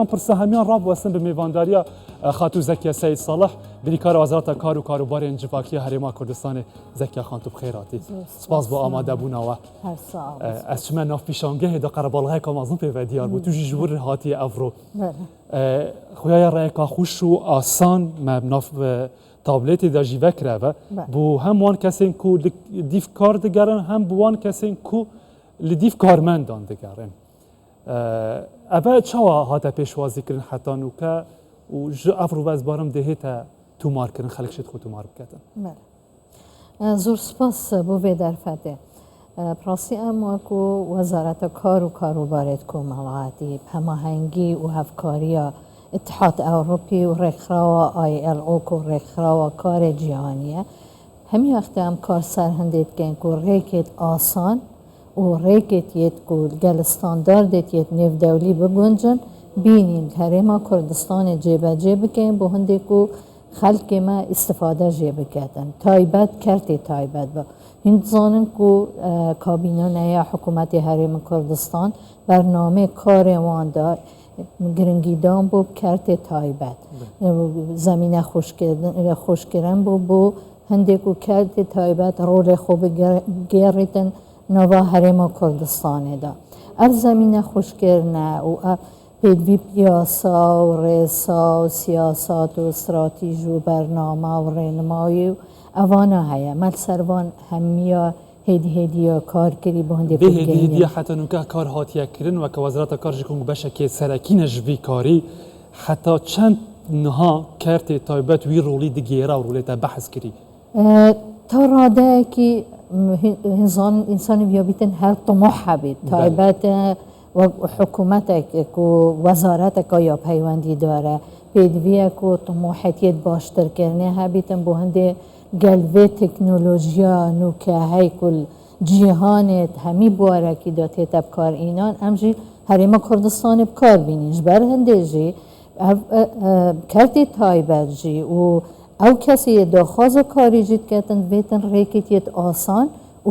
پرسه همیان راب واسن به میوانداریا خاتو زکیه سید صالح بریکار وزارت کار و کاروبار انجفاکی هریما کردستان زکیه خان تو بخیراتی سپاس با آماده بونا و از چمن ناف پیشانگه دا قربالغه کامازن به دیار بود تو جور هاتی افرو خویا رایکا خوش و آسان مبناف تابلتی دا جیوه کرده بو هم وان کسین کو دیف کار دگرن هم بوان کسین کو لدیف کارمندان دگرن اوه چوا هاتا پیشوازی کرن حتی نوکه و جو افرو باز بارم دهیتا تومار کرن خلق شد خود تومار بکتن زور سپاس بو در فده پراسی اما کو وزارت کار و کاروبارت کو ملاحظی هماهنگی و هفکاری اتحاد اروپی و رخراو ILO کو رخراو کار جهانیه همی وقت هم کار سرهندید کن کو ریکت آسان و ریکت یت کو گل استانداردت یت نیو دولی بگنجن بینین هریما کردستان جیبه جیبه کن بو هنده کو خلق ما استفاده جیبه کردن تایبت کرتی تایبت با هند زانن کو کابینه یا حکومت هریم کردستان برنامه کار وان دار گرنگیدان بو کرتی تایبت زمینه خوش کردن بو هنده کو کرتی تایبت رول خوب گریتن نوا هریم کردستان دا اب زمینه خوش کردن و پیدوی پیاسا و ریسا و سیاسات و استراتیج و برنامه و رنمایی و اوانا هیا مل سروان همیا هدیه کار کری بهنده به هدیه حتی نوکه کار هاتیه کرن و که وزارت کار جکونگ بشه که سرکین جوی کاری حتی چند نها کرت تایبت وی رولی دگیره و رولی تا بحث کری تا راده که انسان بیابیتن هر طموح بید تایبت و حکومتک کو وزارتک یا پیوندی داره پیدویه کو طموحیت باشتر کرنه هبیتن بو هنده گلوه تکنولوژیا نوکه های کل جهانت همی بواره که داته تب کار اینان امجی هریما کردستان بکار بینیش بر هنده جی کرتی تایبت جی و او کسی داخواز کاری جید کتن بیتن ریکتیت آسان و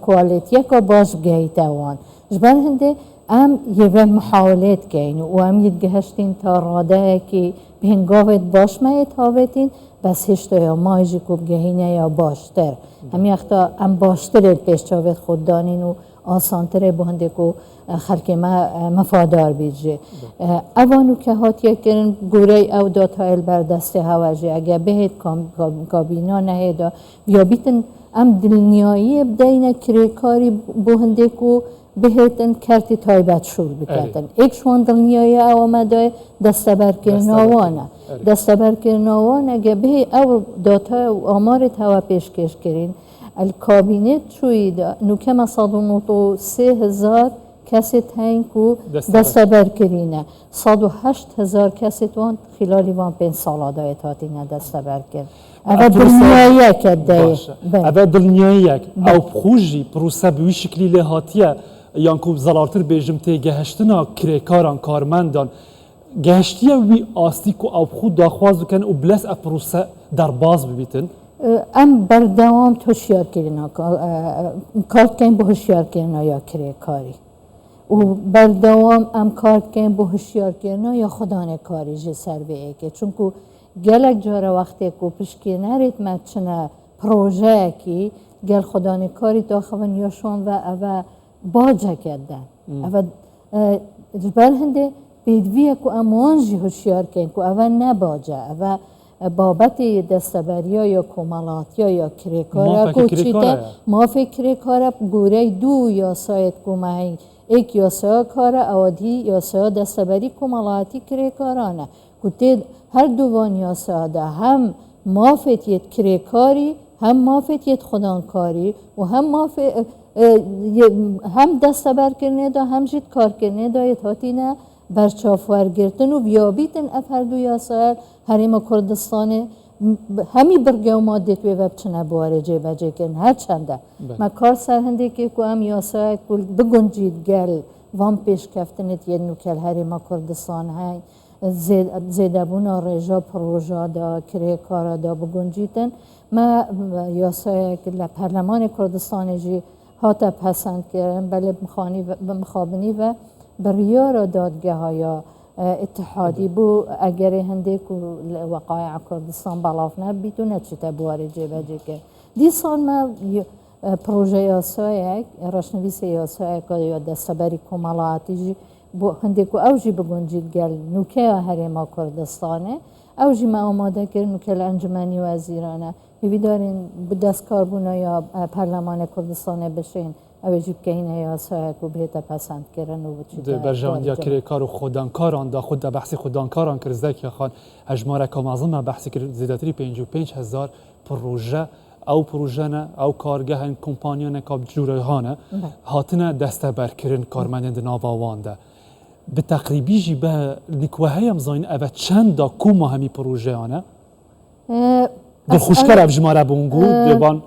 کوالیتیه که باش بگیته وان جبر هنده ام یه محاولت کین و ام یدگهشتین تا راده که بهنگاوت باش مایت هاوتین بس هشتا یا مایجی کب گهینه یا باشتر همی اختا ام باشتر پیش چاوت خود دانین و آسانتره بهنده که خلق ما مفادار بیجه اوانو که هاتیه کرن گوره او داتایل بر دست هواجه اگه بهت کابینا نهیده یا بیتن ام دلنیایی بدینه کریکاری بهنده که بهتن کرتی تایبت شور بکردن ایک شوان دلنیایی او آمده دستبر کرناوانه دستبر کرناوانه اگه به او داتا و آمارت هوا پیشکش کرین الکابینت چوید نوکه ما 103,000 کسی تاین کو دستبر کرینه 108,000 کسی توان خلالی وان 5 ساله دایت هاتینه دستبر کرد اوه دلنیایی کده اوه دلنیایی او بخوشی پروسه بوی شکلی لحاتیه یان کو زلالتر بیجم تی گهشتنا کریکاران کارمندان گهشتیه وی آستی کو او خود داخواز بکن و بلس اپروسه در باز ببیتن ام بردوام هوشیار کردن کارت کن به هوشیار کردن یا کریکاری و بردوام ام کارت کن به هوشیار کردن یا خدانه کاری جه سر به که چون کو گلک جاره وقتی کو پشکی نرید مچنه پروژه کی گل خدانه کاری داخل یا شون و اوه باجه کردن اوه جبر هنده بیدویه که اموانجی هوشیار کن که اوه نباجه اوه بابت دستبریا یا کمالاتیا یا کریکارا که چیده ما فکر کاره گوره دو یا سایت کمهی ایک یا سایت کاره اوادی یا سایت دستبری کمالاتی کریکارانه که هر دوان یا ساده هم مافتیت کریکاری هم مافتیت خدانکاری و هم دستبر کرنه دا هم جید کار کرنه دا یتاتینه برچافور گرتن و بیابیتن اف هر دو یاسایل هریم کردستان همی برگه و مادت و چنه بواره جه بجه کن هر چنده ما کار سرهنده که هم یاسایل بگنجید گل وان پیش کفتنت یه نوکل هریم کردستان های زیده بونا رجا پروژا دا کره کارا دا بگنجیدن ما یاسایل پرلمان کردستان جی هاتا پسند کردن بله مخابنی و بریار دادگاه ها یا اتحادی بو اگر هندی کو وقایع کردستان بالاف نبیتو نچته بواره جبه که دیسان ما پروژه یاسایک رشنویس یاسایک یا دستبری کمالاتی جی بو هندی کو اوجی بگنجید گل نوکه هرما کردستانه اوجی ما آماده کرد نوکه انجمنی وزیرانه هیوی دارین بدست کاربونا یا پارلمان کردستانه بشین اوجی که این یاسایک و بهت پسند کردن و ده برجان یا کری کارو خودانکاران دا خود بحثی خودانکاران کرد زکی خان هجماره کامازم بحثی کرد زیادتری 55,000 پروژه او پروژه نه او کارگاه این کمپانیان کاب جوره هانه هاتنه دسته برکرین کارمندان ناوانده به تقریبی جی به نکوهی هم زاین اوه چند دا کوما همی پروژه هانه در خوشکر افجماره بونگو دیبان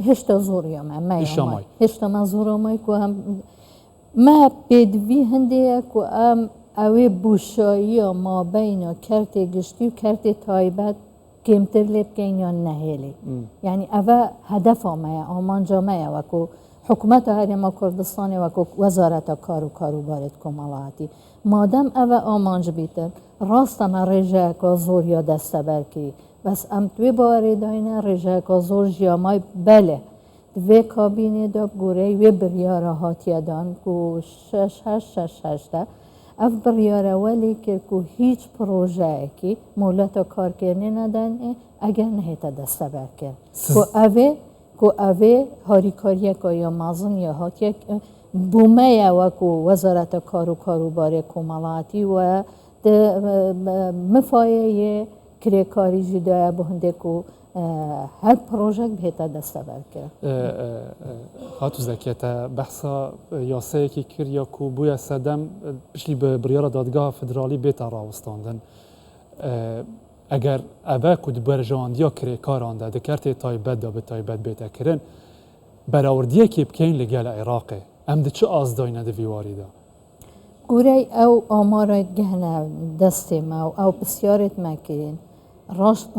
هشتا زوریم هشتا من زورمای که هم ما بدوی هنده که هم اوه بوشایی ما بین کرت گشتی و کرت تایبت کمتر لیب کن یا نهیلی یعنی اوه هدف آمان جامعه وکو حکومت هرما کردستان وکو وزارت کار و کاروبارت کمالاتی مادم اوه آمانج بیتن راست ما رجه که زور یا دسته برکی بس ام توی باره داینه رجه که زور جیامای بله دوی کابینه دا گوره وی بریاره هاتیه دان که 6 ده اف بریاره ولی که هیچ پروژه که مولت کار کرنه ندن اگر نهیت دسته برکن که اوه هاریکاریه که یا مازن یا هاتیه بومه و که وزارت کار و کاروبار کمالاتی و مفایه کاری جدای بهنده که هر پروژه بهتا دسته برکن خاطو زکیتا بحثا یاسه که کریا که بویا سدم بشلی به بریار دادگاه فدرالی بیتا راوستاندن اگر اوه کد برجاندیا کاران ده دکرت تایبت دا به تایبت بیتا کرن براوردیه که بکین لگل عراقه ام ده چه آزداینه ده ویواری ده؟ گوره او آمارت گهنه دسته ما او بسیارت مکرین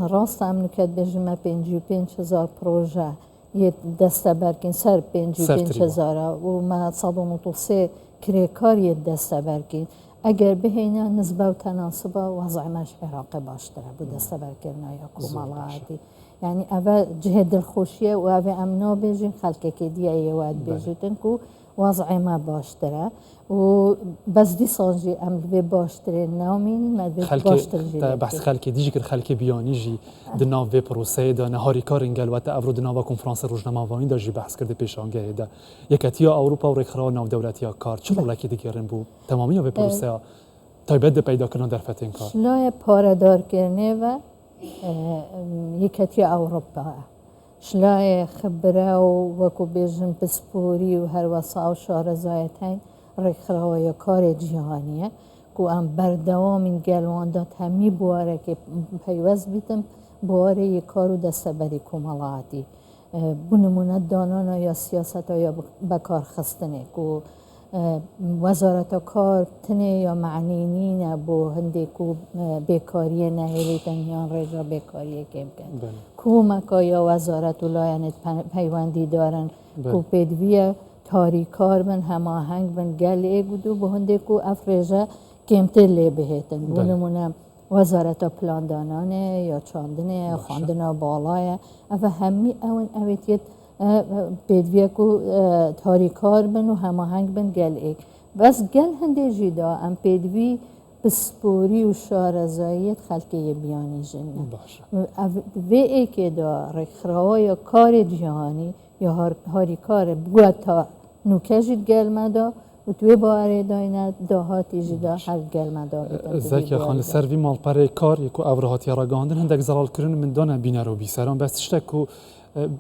راست هم نکت بجمع 55,000 پروژه یه دسته برکن سر 55,000 و ما 103 کریکار یه دسته برکن اگر بهینه نسبه و تناسبه وضع مش عراق باشتره بود دسته برکن یا کمالاتی یعنی اوه جهه دلخوشیه و اوه امنا بیجین خلقه که دیگه ایواد بیجیدن که وضع ما باشتره و بس دی سانجی عمل باشتره نامین مدت باشتره جی بحث خلک دیجی کر خلک بیانی جی دناو به پروسه دا نهاری کار انگل و تا افرو دناو کنفرانس روزنامه‌وانی دا جی بحث کرده پیشانگه ده یکتیا اروپا و رخرا ناو دولتی کار چه ملکی دیگرن بو تمامی به پروسه تایبت پیدا کنن در فتن کار شلای پاردار کرنه و یکتیا اروپا شلای خبره و وکو بیجن بسپوری و هر وسا و شارزایتین رخراوی کار جهانیه که ام بردوام این گلوان داد همی بواره که پیوز بیتم بواره یک کارو دسته بری کمالاتی بنمونه دانانا یا سیاست یا بکار خستنه که وزارت کار تنه یا معنینین بو هنده که بیکاری نهیلی تنیان رجا بیکاری کم کن کومکا یا وزارت لایانت پیوندی دارن که پیدویه تاریکار من هماهنگ من گل ایگودو به هنده که افرجه کمتر لی بهتن بونمونه وزارت پلاندانانه یا چاندنه خواندنه بالایه اف همی اون اویتیت پیدویه که تاریکار من و هماهنگ من گل ایگ بس گل هنده جیدا ام پیدوی بسپوری و شارزاییت خلقه بیانی جنه وی ای که دا رخراوی کار جهانی یا هاری کار بگوه تا نوکه جید گلمه دا و توی باره داینه داهاتی جدا هر گلمه دا زکی خان سر وی مال پره کار یکو اوراهاتی را گاندن هندک زلال کرن من دانه بینه رو بی سران بس تشتا که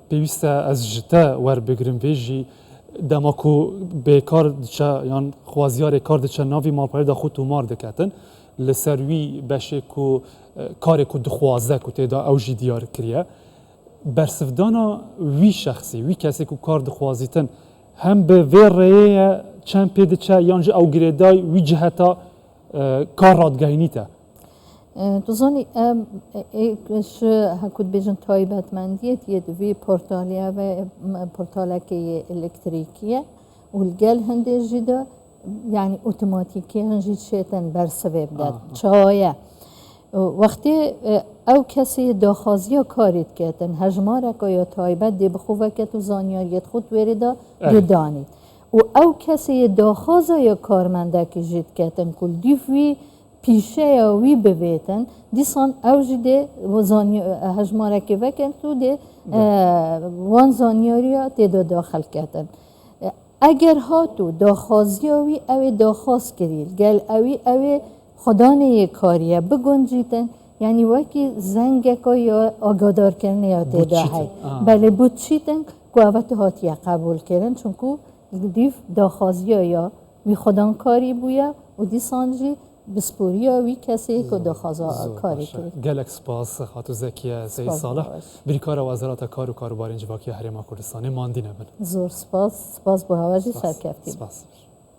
بیوسته از جتا ور بگرم ویجی دما که بیکار دچه یان خوازیار کار دچه ناوی مال پره دا خود تومار دکتن لسروی بشه که کار که دخوازه که تیدا اوجی دیار کریه برسفدانا وی شخصی وی کسی که کار دخوازیتن هم به وی رایه چند پیده چه یانج او گریدای وی جهتا کار رادگاینیته دوزانی ایکش هکود بیجن تایبت مندیت یه دوی پورتالیا و پورتالک الکتریکیه و الگل هنده جدا يعني اوتوماتیکی هنجید شیطن بر سبب داد چایه وقتی او کسی داخازی کارید کردن هجماره که یا تایبت دی بخواه که تو زانیاریت خود ویرده دی دانید و او کسی داخازه یا کارمنده که جید کردن کل دیفوی پیشه یا وی بویتن دیسان او جده هجماره که وکن تو دی وان زانیاریا دی داخل کردن اگر ها تو داخازی اوی اوی داخاز کرید گل اوی خدا نه کاریه بگنجیدن یعنی وکی زنگ که یا آگادار کردن یا تداهی بله بود چیدن که اوت هاتیه قبول کردن چون که دیف داخازی یا وی خدا کاری بویا و دی سانجی بسپوری وی کسی که داخازا کاری کرد گلک سپاس خاتو زکیه سید صالح بریکار وزارت کار و کاروبار انجواکی هرما کردستان ماندی نبن زور سپاس با هواجی سرکفتی سپاس